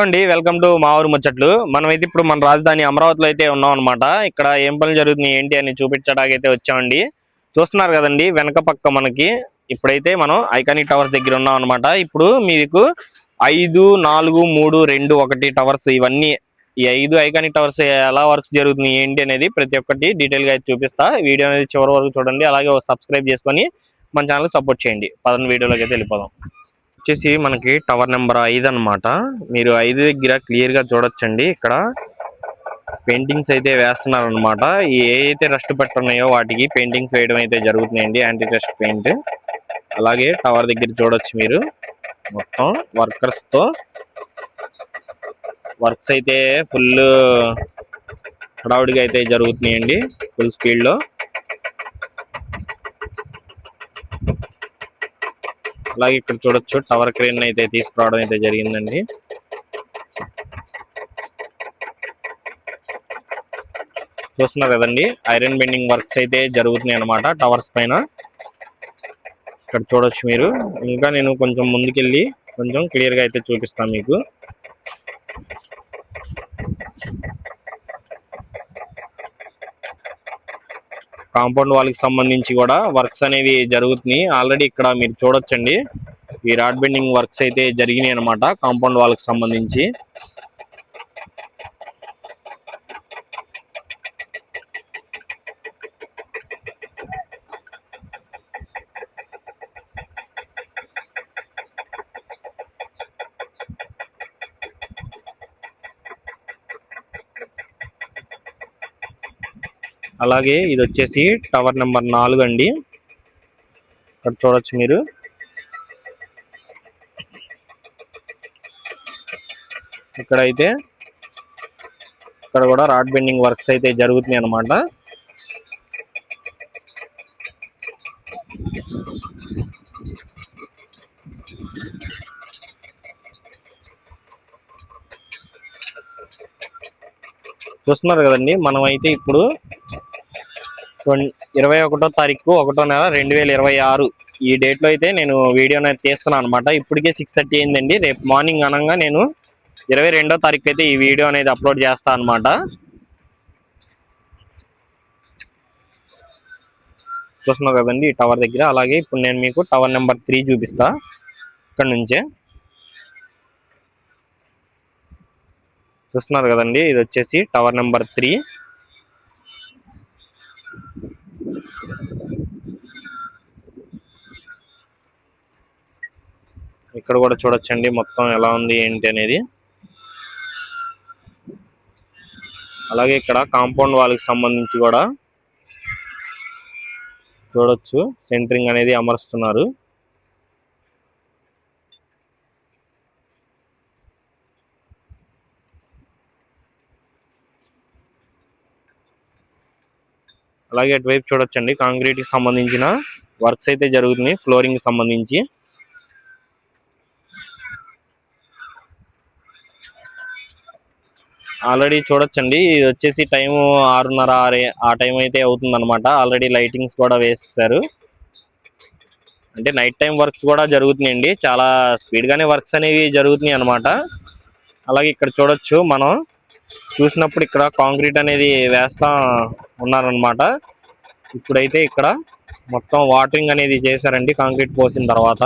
అండి welcome to మా ఊరు ముచ్చట్లు. మనమైతే ఇప్పుడు మన రాజధాని అమరావతిలో అయితే ఉన్నాం అనమాట. ఇక్కడ ఏం పనులు జరుగుతున్నాయి ఏంటి అని చూపించడానికి అయితే వచ్చామండి. చూస్తున్నారు కదండి వెనక పక్క మనకి. ఇప్పుడైతే మనం ఐకానిక్ టవర్స్ దగ్గర ఉన్నాం అనమాట. ఇప్పుడు మీకు 5, 4, 3, 2, 1 టవర్స్ ఇవన్నీ ఈ 5 ఐకానిక్ టవర్స్ ఎలా వర్క్స్ జరుగుతున్నాయి ఏంటి అనేది ప్రతి ఒక్కటి డీటెయిల్ గా అయితే చూపిస్తా. వీడియో అనేది చివరి వరకు చూడండి. అలాగే సబ్స్క్రైబ్ చేసుకొని మన ఛానల్ సపోర్ట్ చేయండి. పదండి వీడియోలోకి అయితే వెళ్ళిపోదాం. వచ్చేసి మనకి టవర్ నెంబర్ 5 అనమాట. మీరు 5 దగ్గర క్లియర్ గా చూడొచ్చండి. ఇక్కడ పెయింటింగ్స్ అయితే వేస్తున్నారు అనమాట. ఏ అయితే రస్ట్ పట్టున్నాయో వాటికి పెయింటింగ్స్ వేయడం అయితే జరుగుతున్నాయండి, యాంటీ రస్ట్ పెయింట్. అలాగే టవర్ దగ్గర చూడొచ్చు మీరు మొత్తం వర్కర్స్ తో వర్క్స్ అయితే ఫుల్ హడావుడిగా అయితే జరుగుతున్నాయండి, ఫుల్ స్పీడ్ లో. అలాగే ఇక్కడ చూడొచ్చు టవర్ క్రేన్ అయితే తీసుకురావడం అయితే జరిగిందండి. చూస్తున్నారు కదండి ఐరన్ బెండింగ్ వర్క్స్ అయితే జరుగుతున్నాయి అనమాట టవర్స్ పైన. ఇక్కడ చూడొచ్చు మీరు. ఇంకా నేను కొంచెం ముందుకెళ్ళి కొంచెం క్లియర్ గా అయితే చూపిస్తాను మీకు. కాంపౌండ్ వాళ్ళకి సంబంధించి కూడా వర్క్స్ అనేవి జరుగుతున్నాయి ఆల్రెడీ. ఇక్కడ మీరు చూడొచ్చండి ఈ రాడ్ బెండింగ్ వర్క్స్ అయితే జరిగినాయి అనమాట కాంపౌండ్ వాళ్ళకి సంబంధించి. అలాగే ఇది వచ్చేసి టవర్ నెంబర్ 4 అండి. ఇక్కడ చూడొచ్చు మీరు. ఇక్కడ కూడా రాడ్ బెండింగ్ వర్క్స్ అయితే జరుగుతున్నాయి అనమాట. చూస్తున్నారు కదండి మనం అయితే ఇప్పుడు 21వ తారీఖు 1వ నెల 2026 ఈ డేట్ లో అయితే నేను వీడియో అనేది తీస్తున్నాను అనమాట. ఇప్పటికే 6:30 అయిందండి. రేపు మార్నింగ్ అనగా నేను 22వ తారీఖు అయితే ఈ వీడియో అనేది అప్లోడ్ చేస్తా అనమాట. చూస్తున్నారు కదండి ఈ టవర్ దగ్గర. అలాగే ఇప్పుడు నేను మీకు టవర్ నెంబర్ 3 చూపిస్తా. ఇక్కడ నుంచే చూస్తున్నారు కదండి ఇది వచ్చేసి టవర్ నెంబర్ 3. ఇక్కడ కూడా చూడొచ్చండి మొత్తం ఎలా ఉంది ఏంటి అనేది. అలాగే ఇక్కడ కాంపౌండ్ వాళ్ళకి సంబంధించి కూడా చూడొచ్చు సెంటరింగ్ అనేది అమరుస్తున్నారు. అలాగే అటువైపు చూడొచ్చండి కాంక్రీట్ కి సంబంధించిన వర్క్స్ అయితే జరుగుతున్నాయి, ఫ్లోరింగ్ కి సంబంధించి. ఆల్రెడీ చూడొచ్చండి ఇది వచ్చేసి టైం 6:30 ఆ టైం అయితే అవుతుంది అనమాట. ఆల్రెడీ లైటింగ్స్ కూడా వేసేసారు. అంటే నైట్ టైం వర్క్స్ కూడా జరుగుతున్నాయండి, చాలా స్పీడ్ గానే వర్క్స్ అనేవి జరుగుతున్నాయి అనమాట. అలాగే ఇక్కడ చూడొచ్చు మనం చూసినప్పుడు ఇక్కడ కాంక్రీట్ అనేది వేస్తా ఉన్నారనమాట. ఇప్పుడైతే ఇక్కడ మొత్తం వాటరింగ్ అనేది చేశారండి కాంక్రీట్ పోసిన తర్వాత.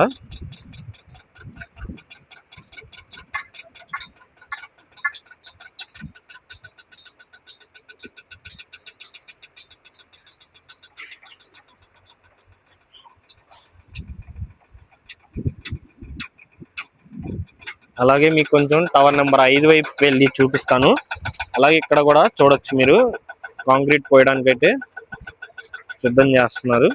అలాగే మీకు కొంచెం టవర్ నెంబర్ 5 వైపు వెళ్ళి చూపిస్తాను. అలాగే ఇక్కడ కూడా చూడొచ్చు మీరు కాంక్రీట్ పోయడానికి అయితే సిద్ధం చేస్తున్నారు.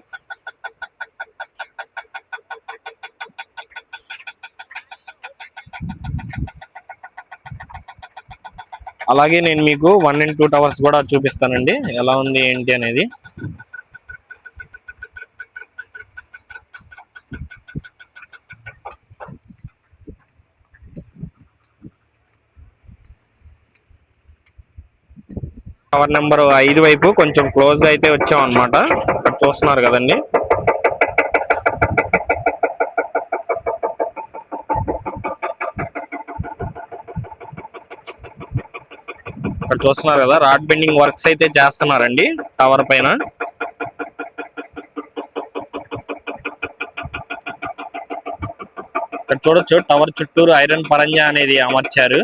అలాగే నేను మీకు 1 and 2 టవర్స్ కూడా చూపిస్తానండి ఎలా ఉంది ఏంటి అనేది. టవర్ నెంబర్ 5 వైపు కొంచెం క్లోజ్ గా అయితే వచ్చాం అనమాట. ఇక్కడ చూస్తున్నారు కదండి. ఇక్కడ చూస్తున్నారు కదా, రాడ్ బెండింగ్ వర్క్స్ అయితే చేస్తున్నారండి టవర్ పైన. ఇక్కడ చూడొచ్చు టవర్ చుట్టూరు ఐరన్ పరంజా అనేది అమర్చారు.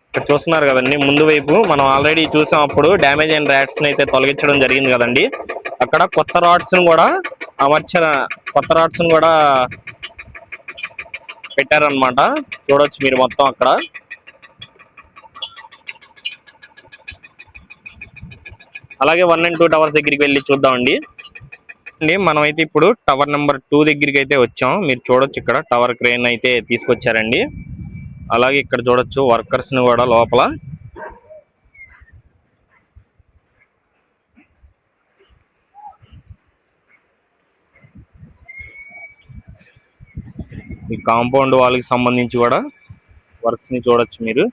ఇక్కడ చూస్తున్నారు కదండి, ముందు వైపు మనం ఆల్రెడీ చూసాం, అప్పుడు డ్యామేజ్ అయిన రాడ్స్ అయితే తొలగించడం జరిగింది కదండి. అక్కడ కొత్త రాడ్స్ కూడా కొత్త రాడ్స్ కూడా పెట్టారనమాట. చూడొచ్చు మీరు మొత్తం అక్కడ. అలాగే 1 and 2 టవర్స్ దగ్గరికి వెళ్ళి చూద్దామండి. మనమైతే ఇప్పుడు టవర్ నెంబర్ 2 దగ్గరికి అయితే వచ్చాం. మీరు చూడొచ్చు ఇక్కడ టవర్ క్రేన్ అయితే తీసుకొచ్చారండి. అలాగే ఇక్కడ చూడొచ్చు వర్కర్స్ ని కూడా లోపల. ఈ కాంపౌండ్ వాళ్ళకి సంబంధించి కూడా వర్క్స్ ని చూడొచ్చు మీరు.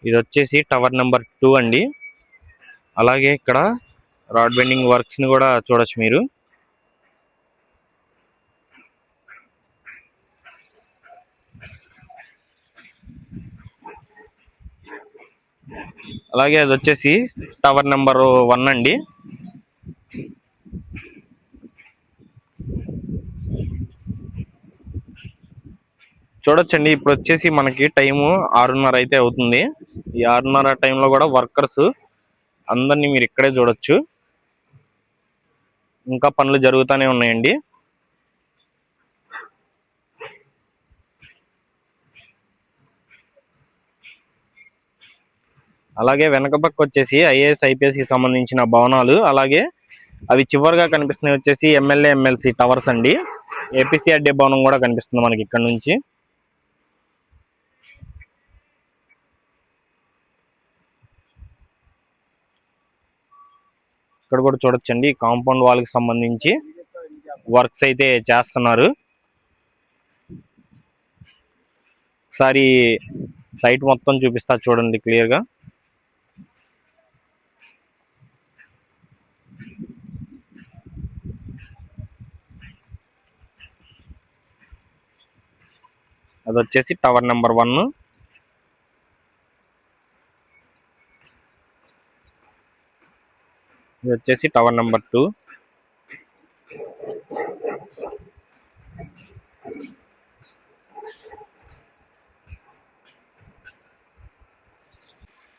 ఇది వచ్చేసి టవర్ నెంబర్ 2 అండి. అలాగే ఇక్కడ రాడ్ బెండింగ్ వర్క్స్ ని కూడా చూడొచ్చు మీరు. అలాగే అది వచ్చేసి టవర్ నెంబర్ 1 అండి. చూడొచ్చండి, ఇప్పుడు వచ్చేసి మనకి టైము 6:30 అయితే అవుతుంది. ఈ 6:30 టైంలో కూడా వర్కర్స్ అందరినీ మీరు ఇక్కడే చూడొచ్చు. ఇంకా పనులు జరుగుతూనే ఉన్నాయండి. అలాగే వెనక పక్క వచ్చేసి ఐఏఎస్ IPS కి సంబంధించిన భవనాలు, అలాగే అవి చివరిగా కనిపిస్తున్నాయి వచ్చేసి MLA MLC టవర్స్ అండి. APCRD భవనం కూడా కనిపిస్తుంది మనకి ఇక్కడ నుంచి. ఇక్కడ కూడా చూడొచ్చండి, కాంపౌండ్ వాళ్ళకి సంబంధించి వర్క్స్ అయితే చేస్తున్నారు. ఒకసారి సైట్ మొత్తం చూపిస్తా చూడండి క్లియర్ గా. అది వచ్చేసి టవర్ నెంబర్ 1. ఇది వచ్చేసి టవర్ నెంబర్ 2.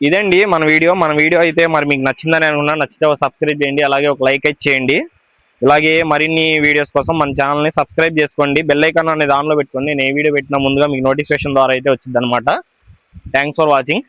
ఇదండి మన వీడియో అయితే మరి మీకు నచ్చిందని అనుకున్నా. నచ్చితే సబ్స్క్రైబ్ చేయండి, అలాగే ఒక లైక్ అయితే చేయండి. ఇలాగే మరిన్ని వీడియోస్ కోసం మన ఛానల్ని సబ్స్క్రైబ్ చేసుకోండి. బెల్ ఐకాన్ అనేది ఆన్లో పెట్టుకోండి. నేను ఏ వీడియో పెట్టినా ముందుగా మీకు నోటిఫికేషన్ ద్వారా అయితే వచ్చింది అనమాట. Thanks for watching.